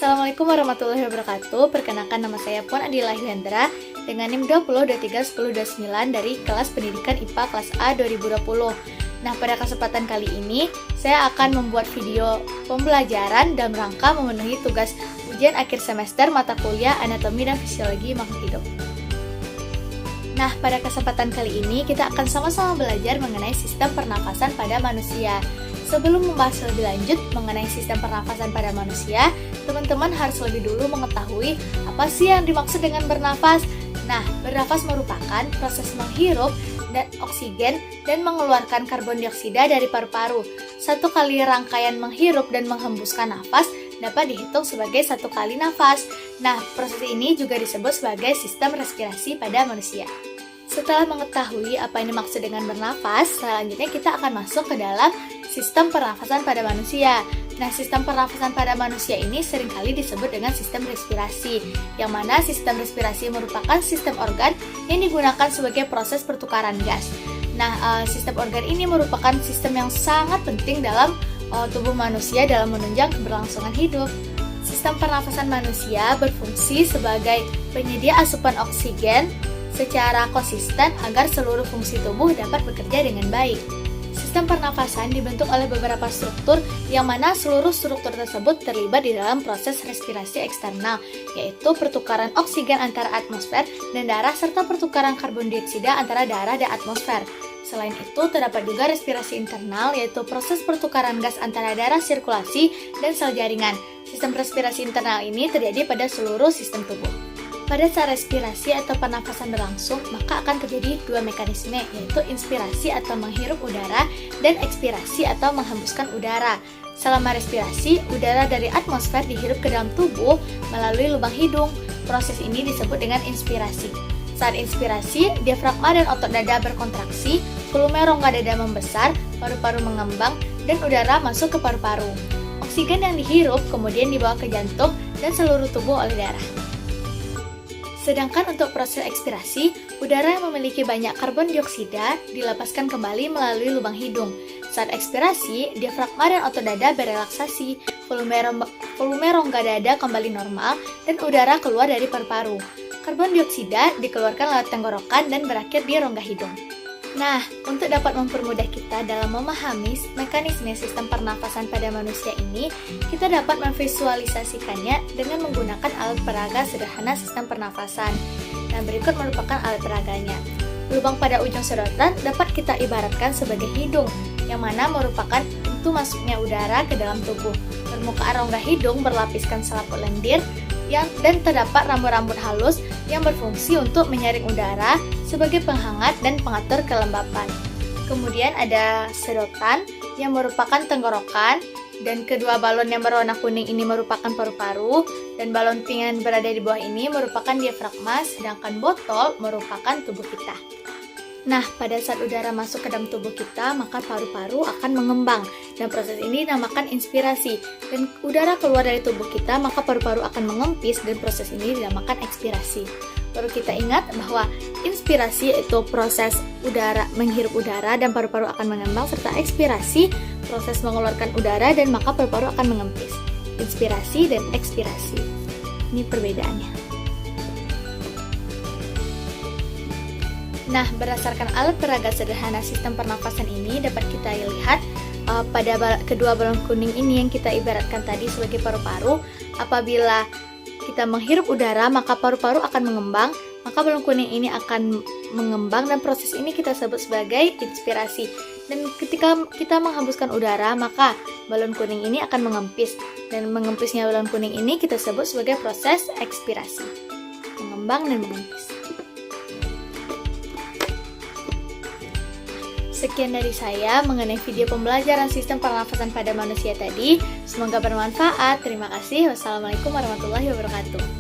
Assalamualaikum warahmatullahi wabarakatuh. Perkenalkan, nama saya Puan Adila Hendra dengan NIM 20231029 dari kelas pendidikan IPA kelas A 2020. Nah, pada kesempatan kali ini saya akan membuat video pembelajaran dalam rangka memenuhi tugas ujian akhir semester mata kuliah Anatomi dan Fisiologi Makhluk Hidup. Nah, pada kesempatan kali ini kita akan sama-sama belajar mengenai sistem pernafasan pada manusia. Sebelum membahas lebih lanjut mengenai sistem pernafasan pada manusia, teman-teman harus lebih dulu mengetahui apa sih yang dimaksud dengan bernafas. Nah, bernafas merupakan proses menghirup dan oksigen dan mengeluarkan karbon dioksida dari paru-paru. Satu kali rangkaian menghirup dan menghembuskan nafas dapat dihitung sebagai satu kali nafas. Nah, proses ini juga disebut sebagai sistem respirasi pada manusia. Setelah mengetahui apa yang dimaksud dengan bernafas, selanjutnya kita akan masuk ke dalam sistem pernafasan pada manusia. Nah, sistem pernafasan pada manusia ini seringkali disebut dengan sistem respirasi, yang mana sistem respirasi merupakan sistem organ yang digunakan sebagai proses pertukaran gas. Nah, sistem organ ini merupakan sistem yang sangat penting dalam tubuh manusia dalam menunjang keberlangsungan hidup. Sistem pernafasan manusia berfungsi sebagai penyedia asupan oksigen secara konsisten agar seluruh fungsi tubuh dapat bekerja dengan baik. Sistem pernafasan dibentuk oleh beberapa struktur yang mana seluruh struktur tersebut terlibat di dalam proses respirasi eksternal, yaitu pertukaran oksigen antara atmosfer dan darah serta pertukaran karbon dioksida antara darah dan atmosfer. Selain itu, terdapat juga respirasi internal, yaitu proses pertukaran gas antara darah sirkulasi dan sel jaringan. Sistem respirasi internal ini terjadi pada seluruh sistem tubuh. Pada saat respirasi atau pernafasan berlangsung, maka akan terjadi dua mekanisme, yaitu inspirasi atau menghirup udara dan ekspirasi atau menghembuskan udara. Selama respirasi, udara dari atmosfer dihirup ke dalam tubuh melalui lubang hidung. Proses ini disebut dengan inspirasi. Saat inspirasi, diafragma dan otot dada berkontraksi, volume rongga dada membesar, paru-paru mengembang, dan udara masuk ke paru-paru. Oksigen yang dihirup kemudian dibawa ke jantung dan seluruh tubuh oleh darah. Sedangkan untuk proses ekspirasi, udara yang memiliki banyak karbon dioksida dilepaskan kembali melalui lubang hidung. Saat ekspirasi, diafragma dan otot dada berelaksasi, volume rongga dada kembali normal, dan udara keluar dari paru-paru. Karbon dioksida dikeluarkan lewat tenggorokan dan berakhir di rongga hidung. Nah, untuk dapat mempermudah kita dalam memahami mekanisme sistem pernafasan pada manusia ini, kita dapat memvisualisasikannya dengan menggunakan alat peraga sederhana sistem pernafasan. Nah, berikut merupakan alat peraganya. Lubang pada ujung sedotan dapat kita ibaratkan sebagai hidung, yang mana merupakan pintu masuknya udara ke dalam tubuh. Permukaan rongga hidung berlapiskan selaput lendir, dan terdapat rambut-rambut halus yang berfungsi untuk menyaring udara sebagai penghangat dan pengatur kelembapan. Kemudian ada sedotan yang merupakan tenggorokan, dan kedua balon yang berwarna kuning ini merupakan paru-paru, dan balon pink yang berada di bawah ini merupakan diafragma, sedangkan botol merupakan tubuh kita. Nah, pada saat udara masuk ke dalam tubuh kita, maka paru-paru akan mengembang, dan proses ini dinamakan inspirasi. Dan udara keluar dari tubuh kita, maka paru-paru akan mengempis, dan proses ini dinamakan ekspirasi. Perlu kita ingat bahwa inspirasi yaitu proses udara menghirup udara dan paru-paru akan mengembang, serta ekspirasi proses mengeluarkan udara dan maka paru-paru akan mengempis. Inspirasi dan ekspirasi. Ini perbedaannya. Nah, berdasarkan alat peraga sederhana sistem pernafasan ini dapat kita lihat pada kedua balon kuning ini yang kita ibaratkan tadi sebagai paru-paru. Apabila kita menghirup udara, maka paru-paru akan mengembang, maka balon kuning ini akan mengembang, dan proses ini kita sebut sebagai inspirasi. Dan ketika kita menghembuskan udara, maka balon kuning ini akan mengempis, dan mengempisnya balon kuning ini kita sebut sebagai proses ekspirasi. Mengembang dan mengempis. Sekian dari saya mengenai video pembelajaran sistem pernafasan pada manusia tadi. Semoga bermanfaat. Terima kasih. Wassalamualaikum warahmatullahi wabarakatuh.